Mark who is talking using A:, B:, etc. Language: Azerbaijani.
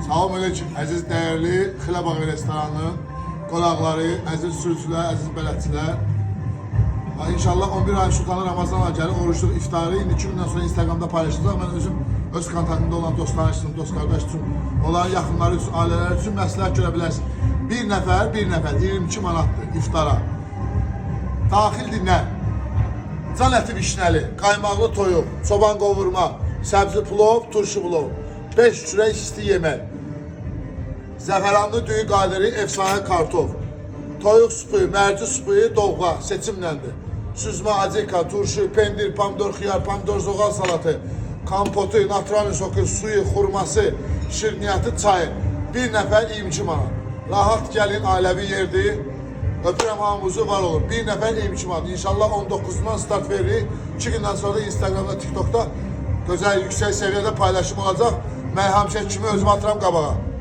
A: Salam aleyküm, əziz dəyərli Xilabağ restoranının qonaqları, əziz sürücülər, əziz bələdçilər. İnşallah 11 ayın Sultanı Ramazan ayı gəlir, oruçluq iftarı. İndi 2 gündən sonra Instagramda paylaşacaq. Mən özüm öz kontaktımda olan dostlar üçün, dost qardaş üçün, onların yaxınları üçün, ailələri üçün məsləhət görə bilərsin. Bir nəfər 22 manatdır iftara. Daxildir nə? Can əti vişnəli, qaymaqlı toyuq, çoban qovurma, səbzi plov, turşu plov, 5 çörək isti yemək, zəfəranlı düyü qadiri, efsane kartof, toyuq supuyu, mərci supuyu, doğğa, seçimləndir. Süzmə, acika, turşu, pendir, pomidor, xiyar, pomidor, zoğal salatı, kompotu, naturalni soku, suyu, xurması, şirniyyatı, çayı. Bir nəfər 22 manat. Rahat gəlin, ailəvi yerdir. Öpürəm hamımızı, var olur. Bir nəfər 22 manat. İnşallah 19'dan start veririk. 2 gündən sonra da Instagramda, TikTok'da gözəl, yüksək səviyyədə paylaşım olacaq. Mən həmişə kimi özümü atıram qabağa.